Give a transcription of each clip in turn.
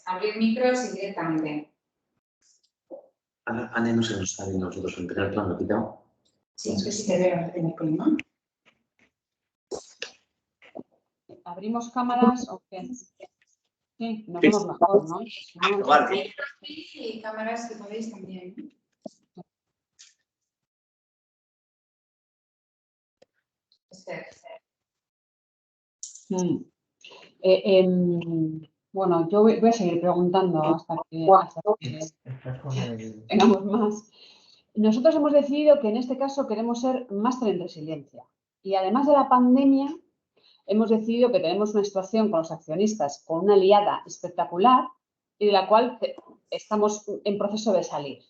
Abrir micros y directamente. Ana no se nos está viendo nosotros en primer plano, quitado. Sí, es que sí te veo en primer plano. ¿Abrimos cámaras o qué? Sí, nos vemos mejor, ¿no? Si no, Vale. Y cámaras que podéis también. Bueno, yo voy a seguir preguntando hasta que tengamos más. Nosotros hemos decidido que en este caso queremos ser máster en resiliencia. Y además de la pandemia, hemos decidido que tenemos una situación con los accionistas, con una aliada espectacular y de la cual estamos en proceso de salir.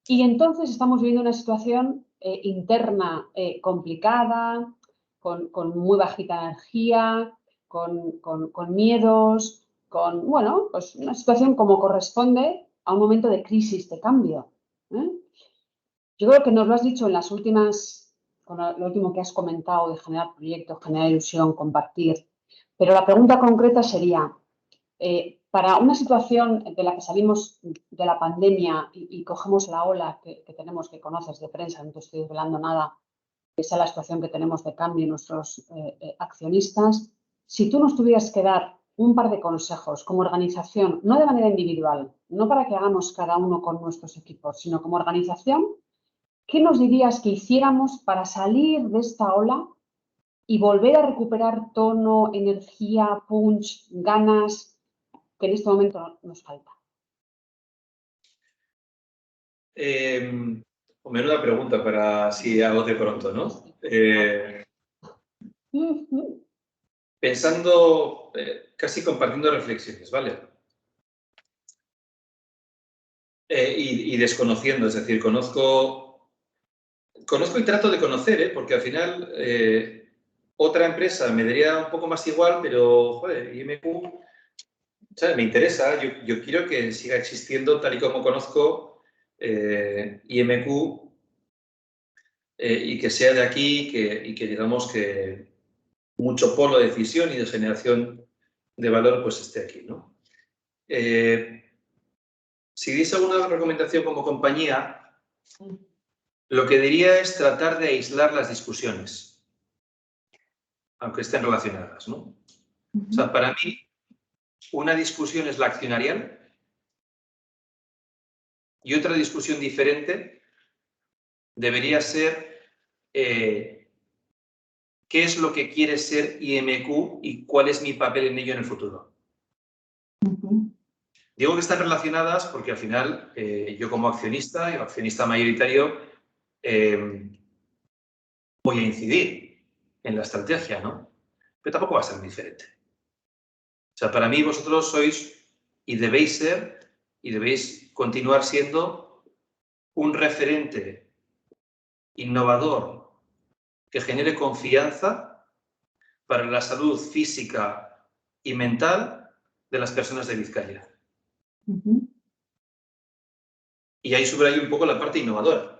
Y entonces estamos viviendo una situación interna complicada, con muy bajita energía, con miedos, bueno, pues una situación como corresponde a un momento de crisis, de cambio. Yo creo que nos lo has dicho en las últimas, con lo último que has comentado de generar proyectos, generar ilusión, compartir. Pero la pregunta concreta sería, para una situación de la que salimos de la pandemia y cogemos la ola que tenemos, que conoces de prensa, no te estoy desvelando nada, que sea la situación que tenemos de cambio en nuestros accionistas, si tú nos tuvieras que dar un par de consejos como organización, no de manera individual, no para que hagamos cada uno con nuestros equipos, sino como organización, ¿qué nos dirías que hiciéramos para salir de esta ola y volver a recuperar tono, energía, punch, ganas que en este momento nos falta? Menuda pregunta para así a bote pronto, ¿no? Pensando, casi compartiendo reflexiones, ¿vale? Y desconociendo, es decir, conozco y trato de conocer, porque al final otra empresa me daría un poco más igual, pero, joder, IMQ, ¿sabes? Me interesa, yo quiero que siga existiendo tal y como conozco IMQ y que sea de aquí y que digamos que mucho polo de decisión y de generación de valor pues esté aquí, ¿no? Si diese alguna recomendación como compañía, lo que diría es tratar de aislar las discusiones, aunque estén relacionadas, ¿no? O sea, para mí, una discusión es la accionarial y otra discusión diferente debería ser qué es lo que quiere ser IMQ y cuál es mi papel en ello en el futuro. Digo que están relacionadas porque al final yo como accionista y accionista mayoritario voy a incidir en la estrategia, ¿no? Pero tampoco va a ser muy diferente. O sea, para mí vosotros sois y debéis ser y debéis continuar siendo un referente innovador que genere confianza para la salud física y mental de las personas de Vizcaya. Y ahí subrayo un poco la parte innovadora.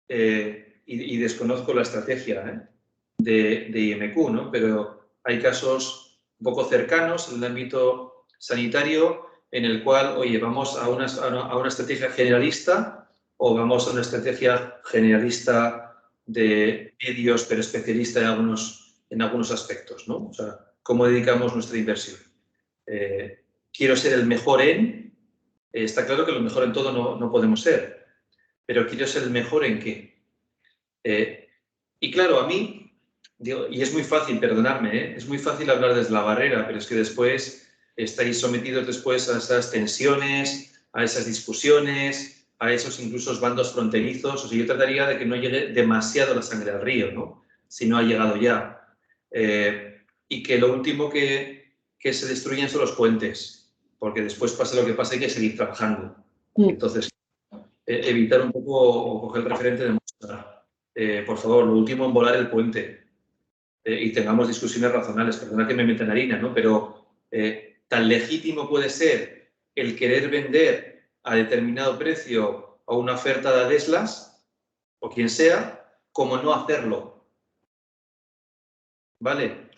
Y desconozco la estrategia de IMQ, ¿no? Pero hay casos un poco cercanos en el ámbito sanitario en el cual, oye, vamos a una estrategia generalista o vamos a una estrategia generalista de medios, pero especialista en algunos aspectos, ¿no? O sea, ¿cómo dedicamos nuestra inversión? Quiero ser el mejor en... está claro que lo mejor en todo no podemos ser, pero quiero ser el mejor en qué. Y claro, a mí, digo, y es muy fácil, perdonadme, es muy fácil hablar desde la barrera, pero es que después estáis sometidos después a esas tensiones, a esas discusiones, a esos incluso bandos fronterizos. O sea, yo trataría de que no llegue demasiado la sangre al río, ¿no? Si no ha llegado ya. Y que lo último que se destruyen son los puentes, porque después pase lo que pase hay que seguir trabajando. Entonces, evitar un poco o coger el referente de mostrar. Por favor, lo último en volar el puente y tengamos discusiones razonables. Perdona que me meta en harina, ¿no? Pero tan legítimo puede ser el querer vender a determinado precio a una oferta de Adeslas o quien sea, como no hacerlo. ¿Vale?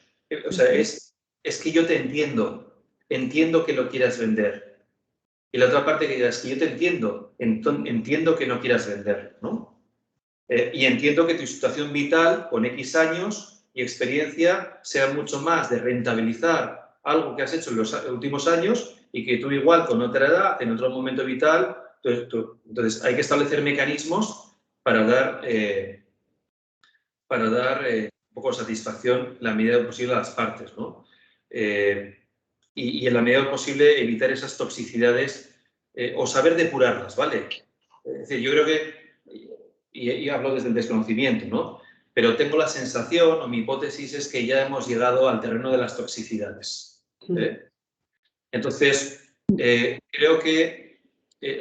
O sea, es es que yo te entiendo que lo quieras vender. Y la otra parte que digas, que yo te entiendo que no quieras vender, ¿no? Y entiendo que tu situación vital, con X años y experiencia, sea mucho más de rentabilizar algo que has hecho en los últimos años y que tú igual con otra edad, en otro momento vital, entonces hay que establecer mecanismos para dar un poco de satisfacción en la medida de lo posible a las partes, ¿no? Y en la medida de lo posible evitar esas toxicidades o saber depurarlas, ¿vale? Es decir, yo creo que, y hablo desde el desconocimiento, ¿no? Pero tengo la sensación, o mi hipótesis es que ya hemos llegado al terreno de las toxicidades. Entonces, creo que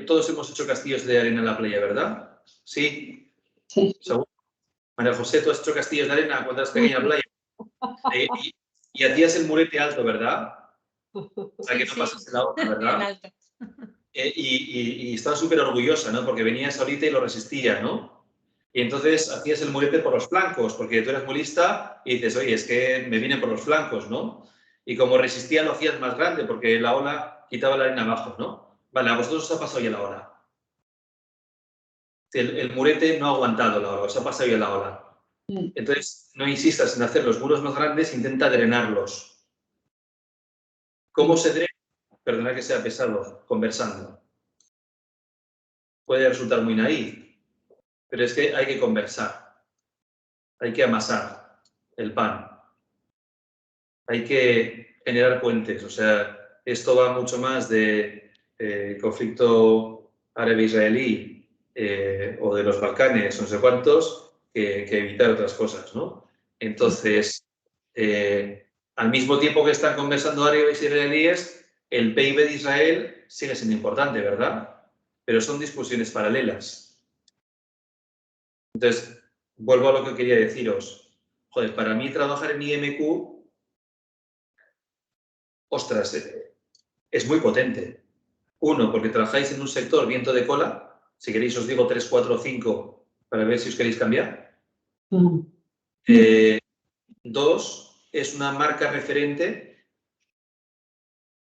todos hemos hecho castillos de arena en la playa, ¿verdad? Sí. Sí. ¿Seguro? María José, tú has hecho castillos de arena cuando eras pequeña en la playa. Y hacías el murete alto, ¿verdad? Para que no pasase la otra, ¿verdad? Bien alto. Y estabas súper orgullosa, ¿no? Porque venías ahorita y lo resistías, ¿no? Y entonces hacías el murete por los flancos, porque tú eras muy lista y dices, oye, es que me viene por los flancos, ¿no? Y como resistía lo hacías más grande, porque la ola quitaba la arena abajo, ¿no? Vale, a vosotros os ha pasado ya la ola. El murete no ha aguantado la ola, os ha pasado ya la ola. Entonces, no insistas en hacer los muros más grandes, intenta drenarlos. ¿Cómo se drena? Perdona que sea pesado, conversando. Puede resultar muy naif, pero es que hay que conversar. Hay que amasar el pan. Hay que generar puentes. O sea, esto va mucho más de conflicto árabe-israelí o de los Balcanes, no sé cuántos, que evitar otras cosas, ¿no? Entonces, al mismo tiempo que están conversando árabes y israelíes, el PIB de Israel sigue siendo importante, ¿verdad? Pero son discusiones paralelas. Entonces, vuelvo a lo que quería deciros. Joder, para mí trabajar en IMQ, ostras, es muy potente. Uno, porque trabajáis en un sector viento de cola. Si queréis os digo 3, 4 o 5 para ver si os queréis cambiar. Dos, es una marca referente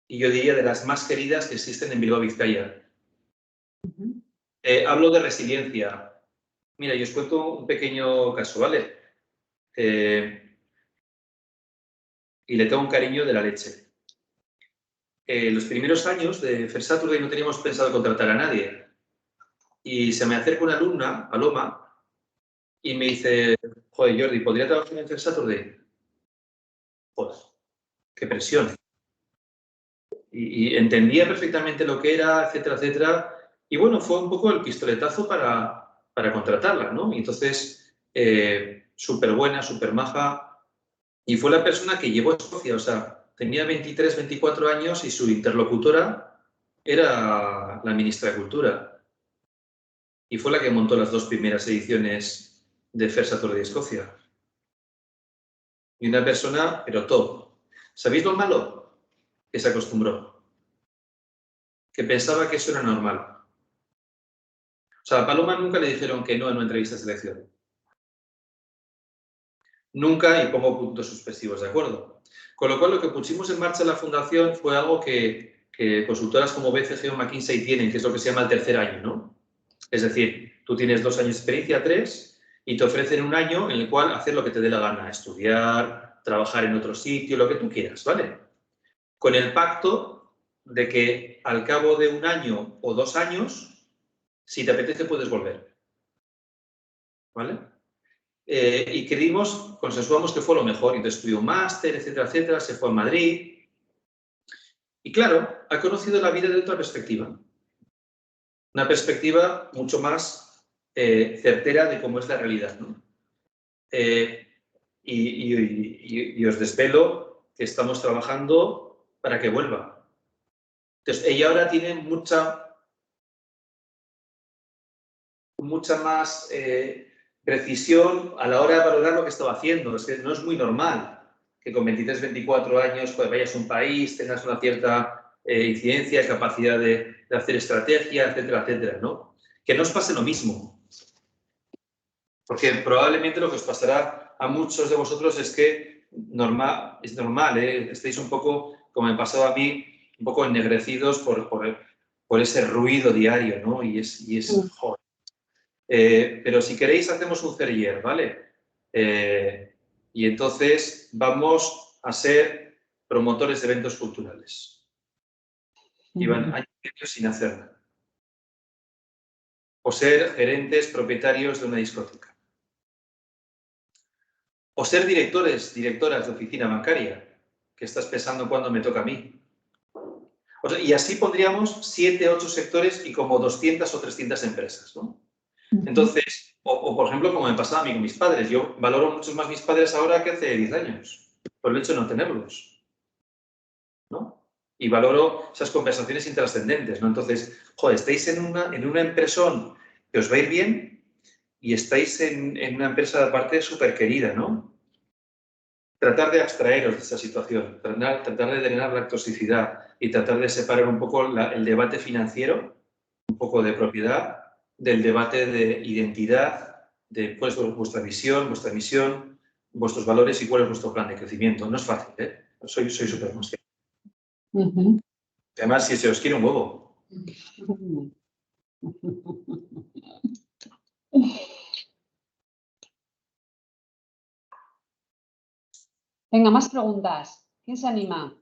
y yo diría de las más queridas que existen en Bilbao, Vizcaya. Hablo de resiliencia. Mira, yo os cuento un pequeño caso, ¿vale? Y le tengo un cariño de la leche. Los primeros años de Fair Saturday no teníamos pensado contratar a nadie. Y se me acerca una alumna, Paloma, y me dice, joder, Jordi, ¿podría trabajar en Fair Saturday? Joder, qué presión. Y entendía perfectamente lo que era, etcétera, etcétera. Y bueno, fue un poco el pistoletazo para contratarla, ¿no? Y entonces, súper buena, súper maja. Y fue la persona que llevó a Escocia, o sea, tenía 23, 24 años y su interlocutora era la ministra de Cultura. Y fue la que montó las 2 primeras ediciones de Fair Saturday de Escocia. Y una persona, pero top. ¿Sabéis lo malo? Que se acostumbró. Que pensaba que eso era normal. O sea, a Paloma nunca le dijeron que no en una entrevista de selección. Nunca, y pongo puntos suspensivos, ¿de acuerdo? Con lo cual, lo que pusimos en marcha en la fundación fue algo que consultoras como BCG o McKinsey tienen, que es lo que se llama el tercer año, ¿no? Es decir, tú tienes 2 años de experiencia, 3, y te ofrecen un año en el cual hacer lo que te dé la gana, estudiar, trabajar en otro sitio, lo que tú quieras, ¿vale? Con el pacto de que al cabo de 1 año o 2 años, si te apetece, puedes volver, ¿vale? Y creímos, consensuamos que fue lo mejor. Entonces estudió un máster, etcétera, etcétera, se fue a Madrid. Y claro, ha conocido la vida de otra perspectiva. Una perspectiva mucho más certera de cómo es la realidad, ¿no? Y os desvelo que estamos trabajando para que vuelva. Entonces, ella ahora tiene mucha más precisión a la hora de valorar lo que estaba haciendo. Es que no es muy normal que con 23, 24 años pues, vayas a un país, tengas una cierta incidencia, capacidad de hacer estrategia, etcétera, etcétera, ¿no? Que no os pase lo mismo. Porque probablemente lo que os pasará a muchos de vosotros es que es normal, estáis un poco, como me pasaba a mí, un poco ennegrecidos por ese ruido diario, ¿no? Y es joder. Pero si queréis hacemos un Ferrier, ¿vale? Y entonces vamos a ser promotores de eventos culturales. Llevan años y medio sin hacer nada. O ser gerentes, propietarios de una discoteca. O ser directores, directoras de oficina bancaria, que estás pensando cuándo me toca a mí. O sea, y así pondríamos 7, 8 sectores y como 200 o 300 empresas, ¿no? Entonces, o por ejemplo, como me pasaba a mí con mis padres, yo valoro mucho más mis padres ahora que hace 10 años, por el hecho de no tenerlos, ¿no? Y valoro esas conversaciones intrascendentes, ¿no? Entonces, joder, estáis en una empresón que os va a ir bien y estáis en una empresa aparte súper querida, ¿no? Tratar de abstraeros de esa situación, tratar de drenar la toxicidad y tratar de separar un poco el debate financiero, un poco de propiedad, del debate de identidad, de cuál es vuestra visión, vuestra misión, vuestros valores y cuál es vuestro plan de crecimiento. No es fácil, ¿eh? Soy súper consciente. Además, si se os quiere un huevo. Venga, más preguntas. ¿Quién se anima?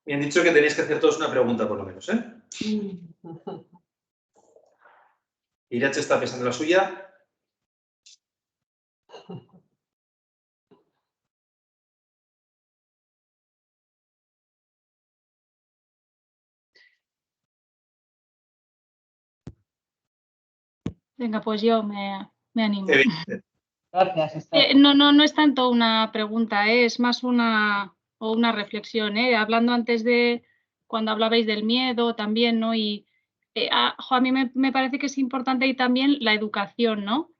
Me han dicho que tenéis que hacer todos una pregunta, por lo menos, ¿eh? Irache está pensando la suya. Venga, pues yo me animo. Gracias, Esther. No es tanto una pregunta, es más una reflexión. Hablando antes de cuando hablabais del miedo también, ¿no? Y a mí me parece que es importante y también la educación, ¿no?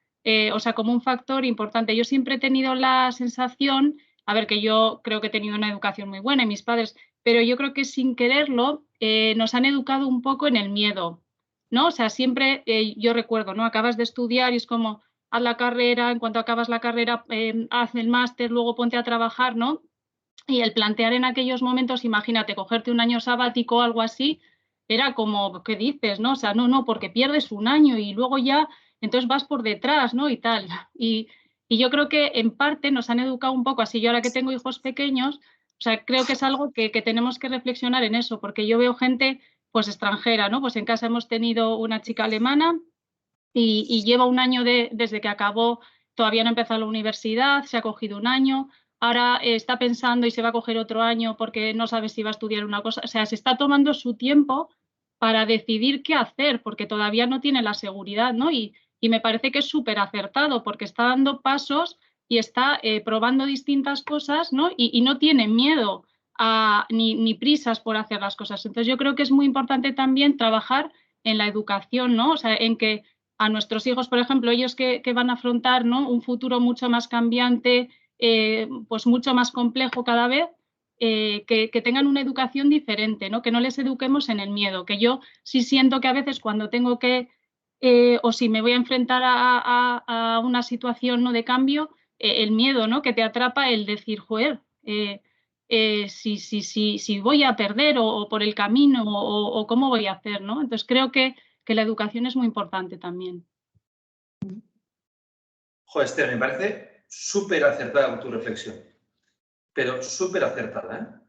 O sea, como un factor importante. Yo siempre he tenido la sensación, a ver, que yo creo que he tenido una educación muy buena y mis padres, pero yo creo que sin quererlo nos han educado un poco en el miedo, ¿no? O sea, siempre yo recuerdo, ¿no? Acabas de estudiar y es como haz la carrera, en cuanto acabas la carrera, haz el máster, luego ponte a trabajar, ¿no? Y el plantear en aquellos momentos, imagínate, cogerte un año sabático o algo así, era como, ¿qué dices? ¿No? O sea, no, porque pierdes un año y luego ya, entonces vas por detrás, ¿no? Y tal. Y yo creo que en parte nos han educado un poco así. Yo ahora que tengo hijos pequeños, o sea, creo que es algo que tenemos que reflexionar en eso, porque yo veo gente, pues extranjera, ¿no? Pues en casa hemos tenido una chica alemana y lleva un año desde que acabó, todavía no ha empezado la universidad, se ha cogido un año, ahora está pensando y se va a coger otro año porque no sabe si va a estudiar una cosa, o sea, se está tomando su tiempo para decidir qué hacer porque todavía no tiene la seguridad, ¿no? Y me parece que es súper acertado porque está dando pasos y está probando distintas cosas, ¿no? Y no tiene miedo ni prisas por hacer las cosas. Entonces yo creo que es muy importante también trabajar en la educación, ¿no? O sea, en que a nuestros hijos, por ejemplo, ellos que van a afrontar, ¿no? Un futuro mucho más cambiante, pues mucho más complejo cada vez, que tengan una educación diferente, ¿no? Que no les eduquemos en el miedo, que yo sí siento que a veces cuando tengo que, o si me voy a enfrentar a una situación, ¿no? de cambio, el miedo, ¿no? que te atrapa el decir, joder, si voy a perder o por el camino o cómo voy a hacer, ¿no? Entonces creo que la educación es muy importante también. Joder, Esther, me parece súper acertada tu reflexión, pero súper acertada,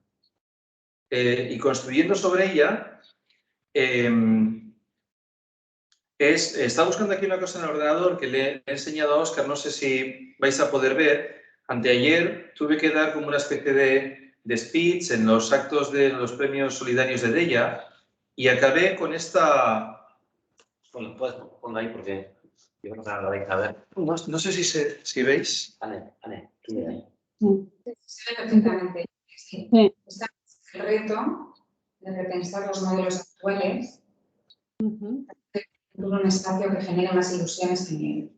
¿eh? Y construyendo sobre ella, estaba buscando aquí una cosa en el ordenador que le he enseñado a Óscar, no sé si vais a poder ver. Anteayer tuve que dar como una especie de speech en los actos de los premios solidarios de Deia y acabé con esta... Bueno, puedes ponerlo ahí porque yo no la vais a ver. No sé si veis. Ane, tú mira ahí. Se ve perfectamente. Sí. Sí. Está el reto de repensar los modelos actuales en un espacio que genere más ilusiones que miedo.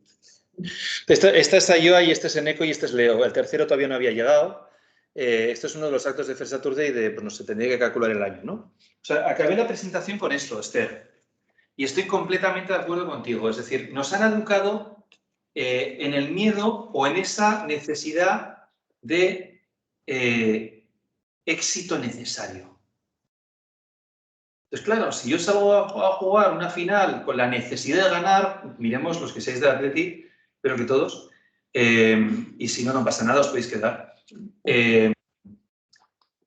Esta es Ayoa y este es Eneco y este es Leo. El tercero todavía no había llegado. Esto es uno de los actos de First Saturday de, pues no sé, tendría que calcular el año, ¿no? O sea, acabé la presentación con esto, Esther. y estoy completamente de acuerdo contigo. Es decir, nos han educado en el miedo o en esa necesidad de éxito necesario. Entonces, claro, si yo salgo a jugar una final con la necesidad de ganar, miremos los que seáis de Atleti, pero que todos, y si no, no pasa nada, os podéis quedar.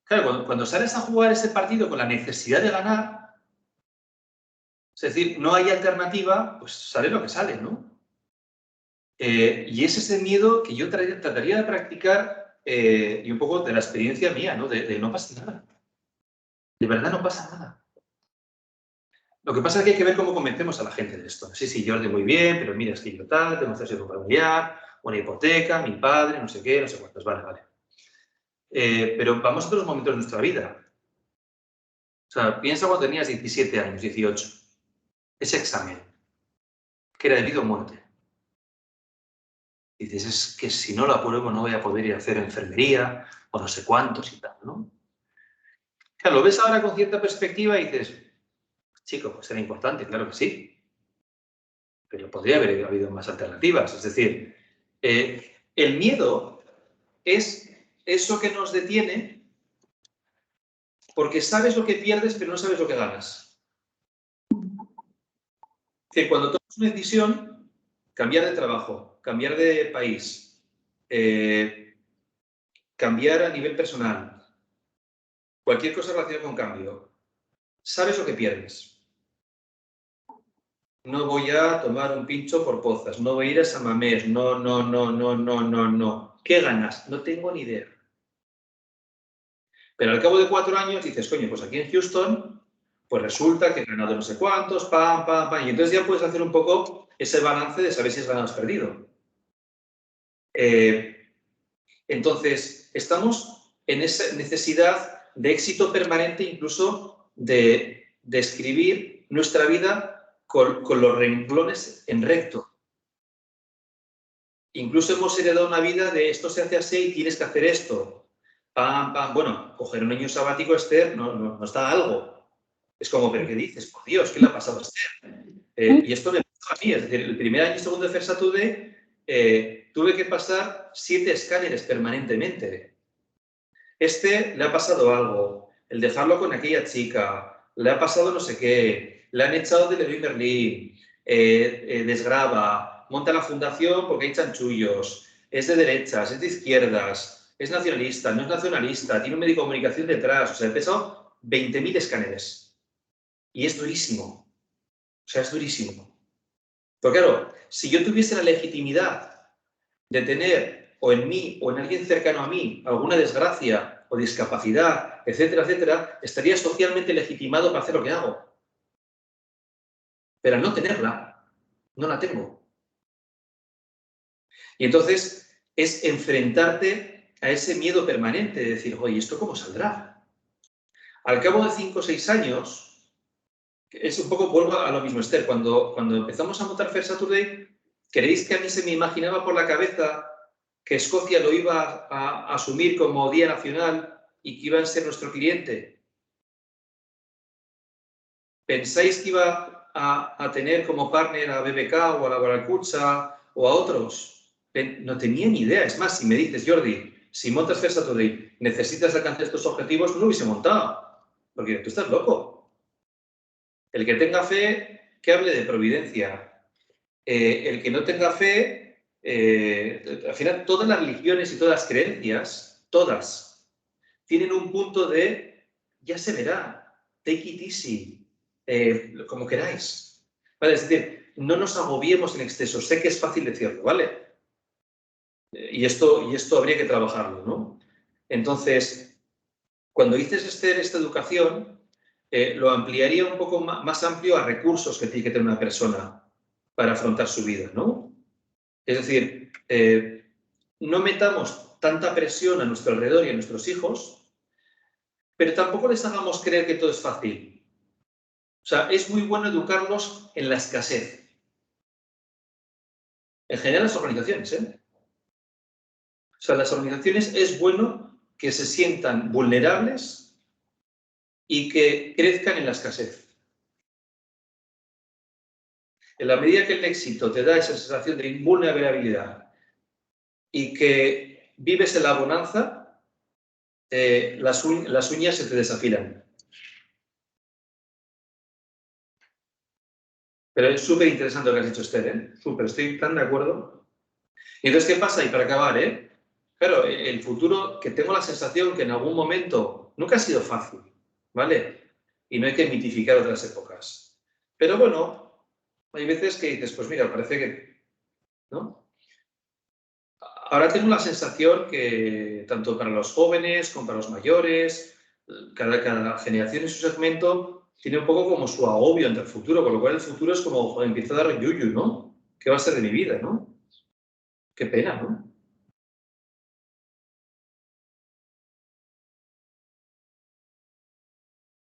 Claro, cuando sales a jugar ese partido con la necesidad de ganar, es decir, no hay alternativa, pues sale lo que sale, ¿no? Y ese es el miedo que yo trataría de practicar y un poco de la experiencia mía, ¿no? De no pasa nada. De verdad no pasa nada. Lo que pasa es que hay que ver cómo convencemos a la gente de esto. Sí, Jordi, muy bien, pero mira, es que yo tal, tengo un ceso familiar, una hipoteca, mi padre, no sé qué, no sé cuántos, vale. Pero vamos a otros momentos de nuestra vida. O sea, piensa cuando tenías 17 años, 18. Ese examen, que era de vida o muerte. Y dices, es que si no lo apruebo no voy a poder ir a hacer enfermería o no sé cuántos y tal, ¿no? Claro, lo ves ahora con cierta perspectiva y dices, chico, pues era importante, claro que sí. Pero podría haber habido más alternativas. Es decir, el miedo es eso que nos detiene porque sabes lo que pierdes pero no sabes lo que ganas. Es decir, cuando tomas una decisión, cambiar de trabajo, cambiar de país, cambiar a nivel personal, cualquier cosa relacionada con cambio, sabes lo que pierdes. No voy a tomar un pincho por Pozas, no voy a ir a San Mamés, no. ¿Qué ganas? No tengo ni idea. Pero al cabo de 4 años dices, coño, pues aquí en Houston, pues resulta que he ganado no sé cuántos, pam, y entonces ya puedes hacer un poco ese balance de saber si has ganado o has perdido. Entonces, estamos en esa necesidad de éxito permanente, incluso de escribir nuestra vida con los renglones en recto. Incluso hemos heredado una vida de esto se hace así y tienes que hacer esto. Pam. Bueno, coger un año sabático, Esther, nos da algo. Es como, ¿pero qué dices? Por Dios, ¿qué le ha pasado a Esther? Y esto me pasó a mí. Es decir, el primer año y segundo de Fersatude tuve que pasar 7 escáneres permanentemente. Le ha pasado algo. El dejarlo con aquella chica. Le ha pasado no sé qué. Le han echado de Leroy Merlin. Desgrava. Monta la fundación porque hay chanchullos. Es de derechas, es de izquierdas. Es nacionalista, no es nacionalista. Tiene un medio de comunicación detrás. O sea, he pesado 20.000 escáneres. Y es durísimo. O sea, es durísimo. Pero claro, si yo tuviese la legitimidad de tener o en mí o en alguien cercano a mí alguna desgracia o discapacidad, etcétera, estaría socialmente legitimado para hacer lo que hago. Pero al no tenerla, no la tengo. Y entonces es enfrentarte a ese miedo permanente de decir, oye, ¿esto cómo saldrá? Al cabo de 5 o 6 años, es un poco, vuelvo a lo mismo, Esther, cuando empezamos a montar Fersatude, ¿creéis que a mí se me imaginaba por la cabeza que Escocia lo iba a asumir como Día Nacional y que iba a ser nuestro cliente? ¿Pensáis que iba a tener como partner a BBK o a la Barracucha o a otros? No tenía ni idea. Es más, si me dices, Jordi, si montas Fersatude necesitas alcanzar estos objetivos, no lo hubiese montado. Porque tú estás loco. El que tenga fe, que hable de providencia. El que no tenga fe, al final todas las religiones y todas las creencias, todas, tienen un punto de, ya se verá, take it easy, como queráis. ¿Vale? Es decir, no nos agobiemos en exceso. Sé que es fácil decirlo, ¿vale? Y esto habría que trabajarlo, ¿no? Entonces, cuando dices, Esther, esta educación, lo ampliaría un poco más amplio a recursos que tiene que tener una persona para afrontar su vida, ¿no? Es decir, no metamos tanta presión a nuestro alrededor y a nuestros hijos, pero tampoco les hagamos creer que todo es fácil. O sea, es muy bueno educarlos en la escasez. En general, las organizaciones, ¿eh? O sea, las organizaciones es bueno que se sientan vulnerables y que crezcan en la escasez. En la medida que el éxito te da esa sensación de invulnerabilidad y que vives en la bonanza, las uñas se te desafilan. Pero es súper interesante lo que has dicho, Esther, ¿eh? Súper, estoy tan de acuerdo. Y entonces, ¿qué pasa? Y para acabar, claro, el futuro, que tengo la sensación que en algún momento nunca ha sido fácil, ¿vale? Y no hay que mitificar otras épocas. Pero bueno, hay veces que dices, pues mira, parece que, ¿no? Ahora tengo la sensación que tanto para los jóvenes como para los mayores, cada generación en su segmento tiene un poco como su agobio ante el futuro, con lo cual el futuro es como, joder, empieza a dar yuyu, ¿no? ¿Qué va a ser de mi vida, no? Qué pena, ¿no?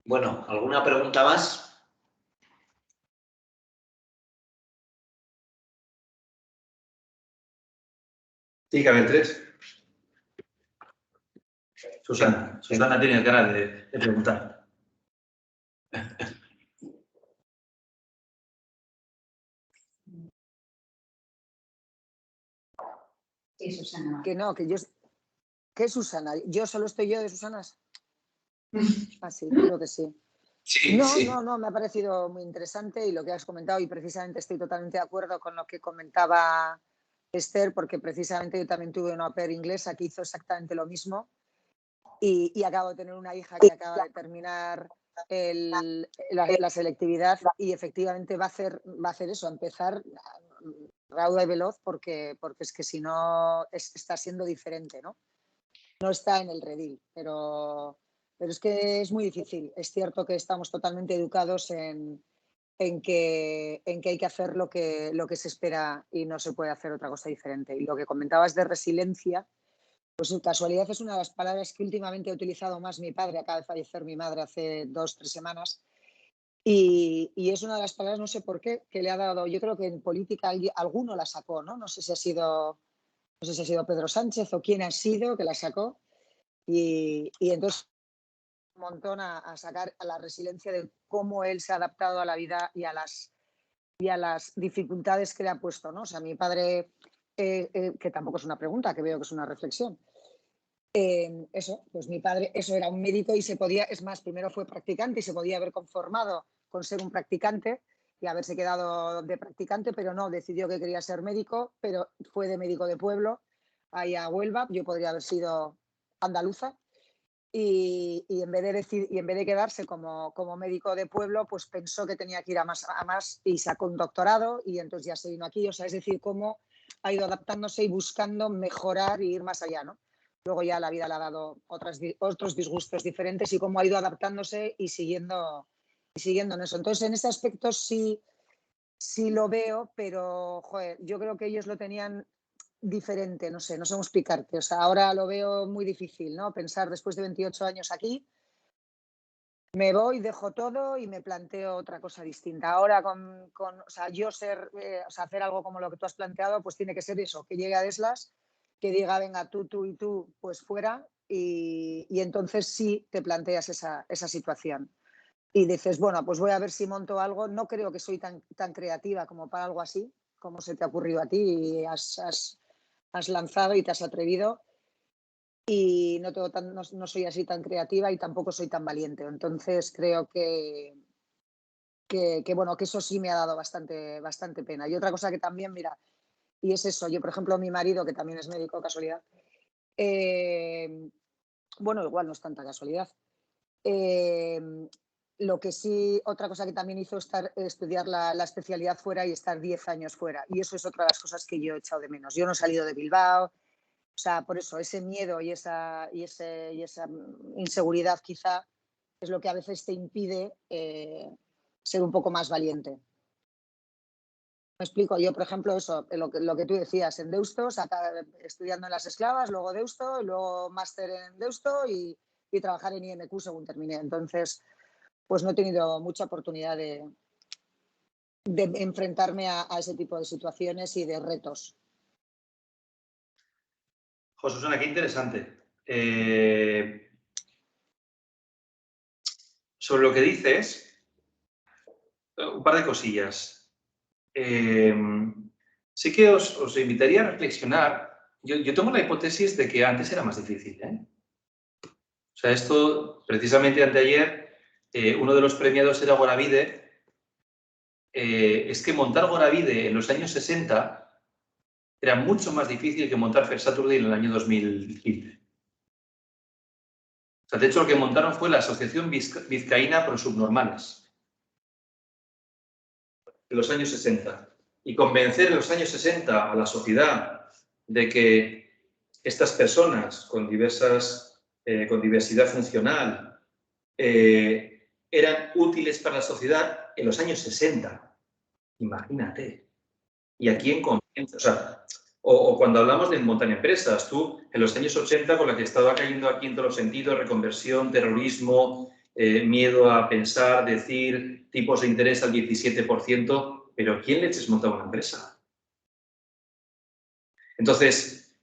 Bueno, ¿alguna pregunta más? Sí, que haber tres. Susana tiene ganas de preguntar. Sí, Susana. Que no, que yo... ¿Qué es Susana? ¿Yo solo estoy yo de Susanas? Ah, sí, creo que sí. Sí, No, sí. no, me ha parecido muy interesante y lo que has comentado, y precisamente estoy totalmente de acuerdo con lo que comentaba Esther, porque precisamente yo también tuve una au pair inglesa que hizo exactamente lo mismo y acabo de tener una hija que acaba de terminar la selectividad y efectivamente va a hacer eso, empezar rauda y veloz porque es que si no está siendo diferente, ¿no? No está en el redil, pero es que es muy difícil. Es cierto que estamos totalmente educados en que hay que hacer lo que se espera y no se puede hacer otra cosa diferente. Y lo que comentabas de resiliencia, pues casualidad es una de las palabras que últimamente ha utilizado más mi padre. Acaba de fallecer mi madre hace 2 o 3 semanas. Y es una de las palabras, no sé por qué, que le ha dado, yo creo que en política alguno la sacó, ¿no? No sé si ha sido Pedro Sánchez o quién ha sido que la sacó. Y entonces un montón a sacar a la resiliencia de cómo él se ha adaptado a la vida y a las dificultades que le ha puesto, ¿no? O sea, mi padre, que tampoco es una pregunta, que veo que es una reflexión. Eso, pues mi padre, eso era un médico y se podía, es más, primero fue practicante y se podía haber conformado con ser un practicante y haberse quedado de practicante, pero no, decidió que quería ser médico, pero fue de médico de pueblo, ahí a Huelva. Yo podría haber sido andaluza. Y en vez de quedarse como médico de pueblo, pues pensó que tenía que ir a más y sacó un doctorado y entonces ya se vino aquí. O sea, es decir, cómo ha ido adaptándose y buscando mejorar y ir más allá, ¿no? Luego ya la vida le ha dado otros disgustos diferentes y cómo ha ido adaptándose y siguiendo en eso. Entonces, en ese aspecto sí lo veo, pero joder, yo creo que ellos lo tenían diferente, no sé cómo explicarte. O sea, ahora lo veo muy difícil, ¿no? Pensar después de 28 años aquí, me voy, dejo todo y me planteo otra cosa distinta. Ahora o sea, yo hacer algo como lo que tú has planteado, pues tiene que ser eso, que llegue a Deslas, que diga, venga, tú y tú, pues fuera, y entonces sí te planteas esa situación. Y dices, bueno, pues voy a ver si monto algo. No creo que soy tan creativa como para algo así, como se te ha ocurrido a ti y has lanzado y te has atrevido. Y no soy así tan creativa y tampoco soy tan valiente. Entonces creo que bueno, que eso sí me ha dado bastante pena. Y otra cosa que también, mira, y es eso, yo por ejemplo, mi marido, que también es médico, casualidad, bueno, igual no es tanta casualidad. Lo que sí, otra cosa que también hizo es estudiar la especialidad fuera y estar 10 años fuera. Y eso es otra de las cosas que yo he echado de menos. Yo no he salido de Bilbao, o sea, por eso ese miedo y esa inseguridad quizá es lo que a veces te impide ser un poco más valiente. Me explico, yo por ejemplo eso, lo que tú decías, en Deusto, estudiando en las esclavas, luego Deusto, y luego máster en Deusto y trabajar en IMQ según terminé. Entonces, pues no he tenido mucha oportunidad de enfrentarme a ese tipo de situaciones y de retos. Susana, qué interesante. Sobre lo que dices, un par de cosillas. sí que os invitaría a reflexionar. Yo tomo la hipótesis de que antes era más difícil, ¿eh? O sea, esto, precisamente anteayer, uno de los premiados era Goravide. Es que montar Goravide en los años 60 era mucho más difícil que montar First Saturday en el año 2015. O sea, de hecho, lo que montaron fue la Asociación Vizcaína Pro Subnormales en los años 60. Y convencer en los años 60 a la sociedad de que estas personas con diversidad funcional eran útiles para la sociedad en los años 60. Imagínate. ¿Y a quién convence? O sea, o cuando hablamos de montar empresas, tú en los años 80, con la que estaba cayendo aquí en todos los sentidos, reconversión, terrorismo, miedo a pensar, decir, tipos de interés al 17%, pero ¿quién leches monta una empresa? Entonces,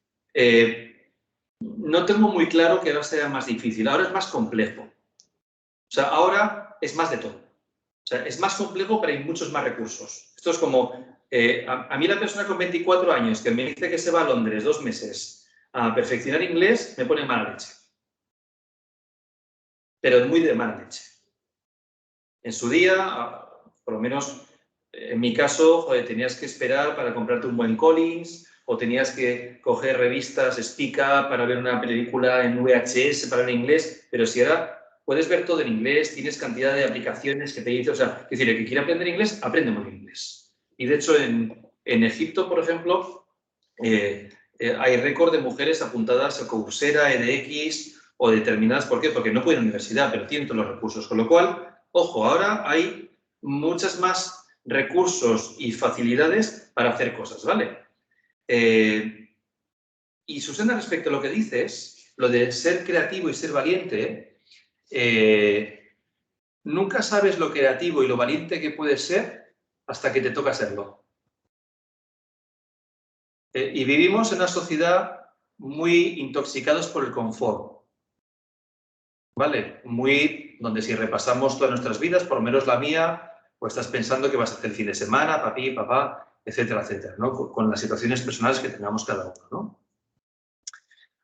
no tengo muy claro que ahora sea más difícil, ahora es más complejo. O sea, ahora es más de todo. O sea, es más complejo, pero hay muchos más recursos. Esto es como, a mí la persona con 24 años que me dice que se va a Londres 2 meses a perfeccionar inglés, me pone mala leche. Pero muy de mala leche. En su día, por lo menos en mi caso, joder, tenías que esperar para comprarte un buen Collins o tenías que coger revistas Spica para ver una película en VHS para ver inglés, pero si ahora puedes ver todo en inglés, tienes cantidad de aplicaciones que te dicen, o sea, es decir, el que quiere aprender inglés, aprende muy inglés. Y de hecho, en Egipto, por ejemplo, hay récord de mujeres apuntadas a Coursera, edX o determinadas. ¿Por qué? Porque no pueden a la universidad, pero tienen todos los recursos. Con lo cual, ojo, ahora hay muchas más recursos y facilidades para hacer cosas, ¿vale? Y Susana, respecto a lo que dices, lo de ser creativo y ser valiente, nunca sabes lo creativo y lo valiente que puedes ser hasta que te toca serlo. Y vivimos en una sociedad muy intoxicados por el confort, ¿vale? Muy donde si repasamos todas nuestras vidas, por lo menos la mía, pues estás pensando que vas a hacer el fin de semana, papi, papá, etcétera, etcétera, ¿no? Con las situaciones personales que tengamos cada uno, ¿no?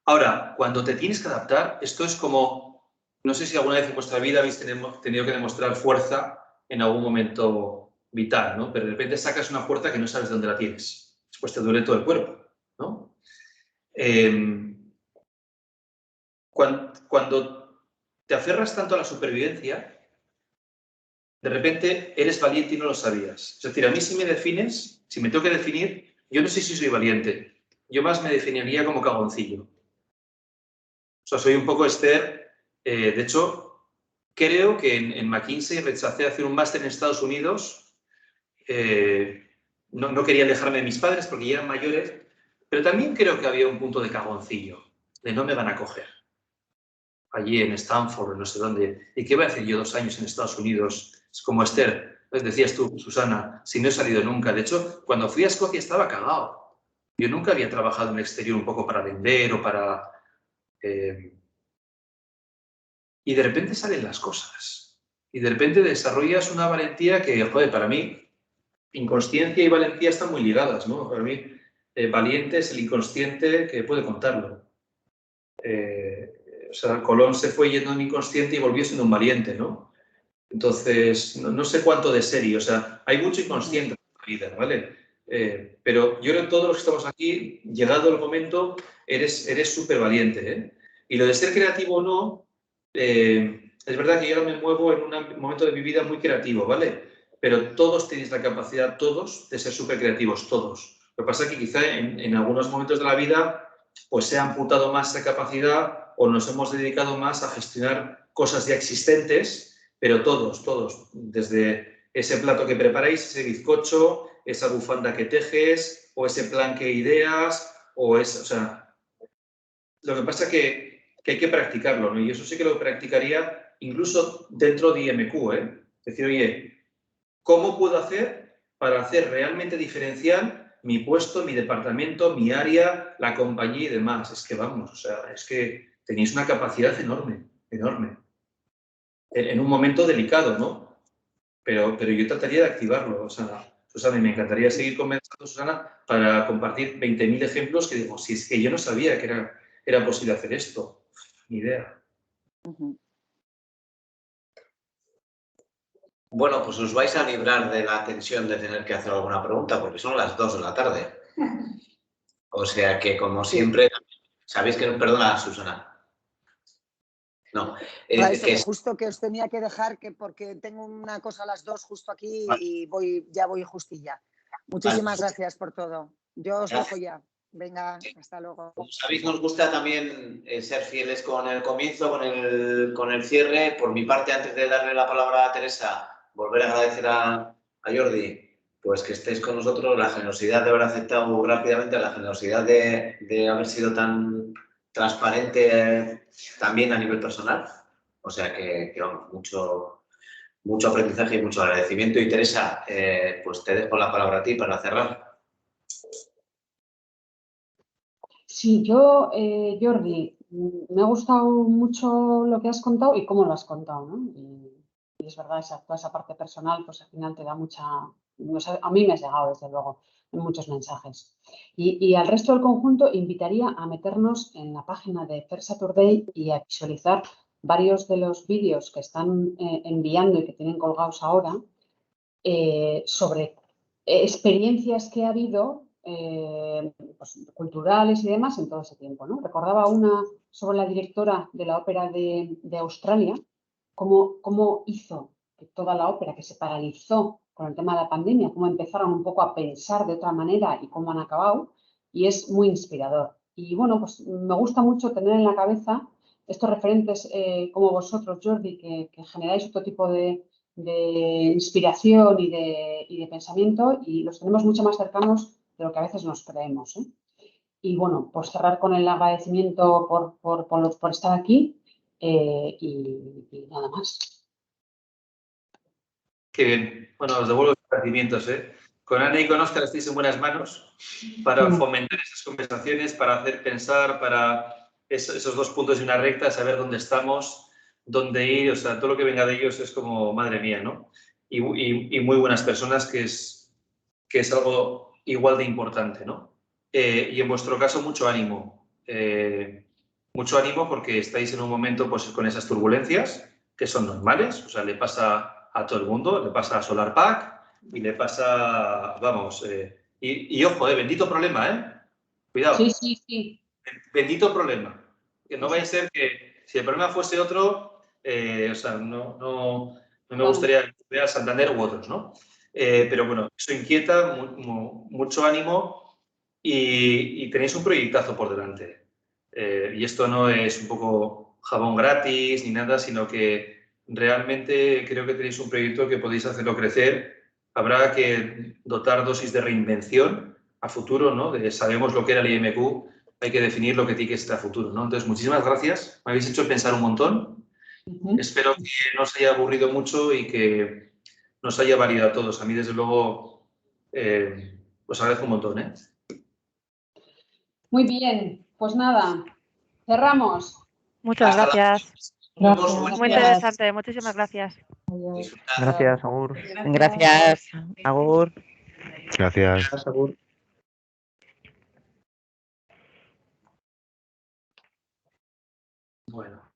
Ahora, cuando te tienes que adaptar, esto es como, no sé si alguna vez en vuestra vida habéis tenido que demostrar fuerza en algún momento vital, ¿no? Pero de repente sacas una fuerza que no sabes de dónde la tienes. Después te duele todo el cuerpo, ¿no? Cuando te aferras tanto a la supervivencia, de repente eres valiente y no lo sabías. Es decir, a mí si me defines, si me tengo que definir, yo no sé si soy valiente. Yo más me definiría como cagoncillo. O sea, soy un poco Esther. De hecho, creo que en McKinsey rechacé hacer un máster en Estados Unidos. No quería alejarme de mis padres porque ya eran mayores, pero también creo que había un punto de cagoncillo, de no me van a coger. Allí en Stanford, no sé dónde. ¿Y qué voy a hacer yo 2 años en Estados Unidos? Es como Esther, pues decías tú, Susana, si no he salido nunca. De hecho, cuando fui a Escocia estaba cagado. Yo nunca había trabajado en el exterior un poco para vender o para... y de repente salen las cosas. Y de repente desarrollas una valentía que, joder, para mí, inconsciencia y valentía están muy ligadas, ¿no? Para mí, valiente es el inconsciente que puede contarlo. O sea, Colón se fue yendo en inconsciente y volvió siendo un valiente, ¿no? Entonces, no sé cuánto de serio, o sea, hay mucho inconsciente en la vida, ¿vale? Pero yo creo que todos los que estamos aquí, llegado el momento, eres súper valiente, ¿eh? Y lo de ser creativo o no, es verdad que yo ahora me muevo en un momento de mi vida muy creativo, ¿vale? Pero todos tenéis la capacidad, todos, de ser súper creativos, todos. Lo que pasa es que quizá en algunos momentos de la vida pues se ha amputado más esa capacidad o nos hemos dedicado más a gestionar cosas ya existentes, pero todos, desde ese plato que preparáis, ese bizcocho, esa bufanda que tejes, o ese plan que ideas, o sea, lo que pasa es que hay que practicarlo, ¿no? Y eso sí que lo practicaría incluso dentro de IMQ, ¿eh? Es decir, oye, ¿cómo puedo hacer para hacer realmente diferencial mi puesto, mi departamento, mi área, la compañía y demás? Es que vamos, o sea, es que tenéis una capacidad enorme, enorme. En un momento delicado, ¿no? Pero yo trataría de activarlo, o sea, Susana, y me encantaría seguir conversando, Susana, para compartir 20.000 ejemplos que digo, si es que yo no sabía que era posible hacer esto. Ni idea. Bueno, pues os vais a librar de la tensión de tener que hacer alguna pregunta porque son las 2 de la tarde. O sea que, como siempre, sabéis que... Perdona, Susana. No. Que justo que os tenía que dejar porque tengo una cosa a las 2 justo aquí y ya voy justilla. Muchísimas gracias por todo. Yo os dejo ya. Venga, hasta luego. Como sabéis, nos gusta también ser fieles con el comienzo, con el cierre. Por mi parte, antes de darle la palabra a Teresa, volver a agradecer a Jordi pues que estéis con nosotros, la generosidad de haber aceptado rápidamente, la generosidad de haber sido tan transparente también a nivel personal. O sea que vamos, mucho aprendizaje y mucho agradecimiento. Y Teresa, pues te dejo la palabra a ti para cerrar. Sí, yo, Jordi, me ha gustado mucho lo que has contado y cómo lo has contado, ¿no? Y es verdad, toda esa parte personal, pues al final te da mucha... A mí me has llegado, desde luego, en muchos mensajes. Y al resto del conjunto invitaría a meternos en la página de Fair Saturday y a visualizar varios de los vídeos que están enviando y que tienen colgados ahora sobre experiencias que ha habido pues, culturales y demás en todo ese tiempo, ¿no? Recordaba una sobre la directora de la ópera de Australia, cómo hizo que toda la ópera que se paralizó con el tema de la pandemia, cómo empezaron un poco a pensar de otra manera y cómo han acabado, y es muy inspirador. Y bueno, pues me gusta mucho tener en la cabeza estos referentes como vosotros, Jordi, que generáis otro tipo de inspiración y de pensamiento y los tenemos mucho más cercanos de lo que a veces nos creemos. Y bueno, pues cerrar con el agradecimiento por estar aquí y nada más. Qué bien. Bueno, os devuelvo los agradecimientos. Con Ana y con Óscar estáis en buenas manos para fomentar esas conversaciones, para hacer pensar, para esos 2 puntos de una recta, saber dónde estamos, dónde ir. O sea, todo lo que venga de ellos es como, madre mía, ¿no? Y muy buenas personas, que es algo igual de importante, ¿no? Y en vuestro caso, mucho ánimo. Mucho ánimo porque estáis en un momento pues, con esas turbulencias que son normales. O sea, le pasa a todo el mundo, le pasa a SolarPack y le pasa, vamos, y ojo, bendito problema, cuidado. Sí. Bendito problema. Que no vaya a ser que si el problema fuese otro, o sea, no me gustaría ver a Santander u otros, ¿no? Pero bueno, eso inquieta, mucho ánimo y tenéis un proyectazo por delante. Y esto no es un poco jabón gratis ni nada, sino que realmente creo que tenéis un proyecto que podéis hacerlo crecer. Habrá que dotar dosis de reinvención a futuro, ¿no? Sabemos lo que era el IMQ, hay que definir lo que tiene que ser a futuro, ¿no? Entonces, muchísimas gracias. Me habéis hecho pensar un montón. Espero que no os haya aburrido mucho y que nos haya valido a todos. A mí, desde luego, os agradezco un montón, Muy bien, pues nada, cerramos. Muchas gracias. Muy interesante, muchísimas gracias. Gracias, Agur. Gracias, Agur. Gracias. Agur. Bueno.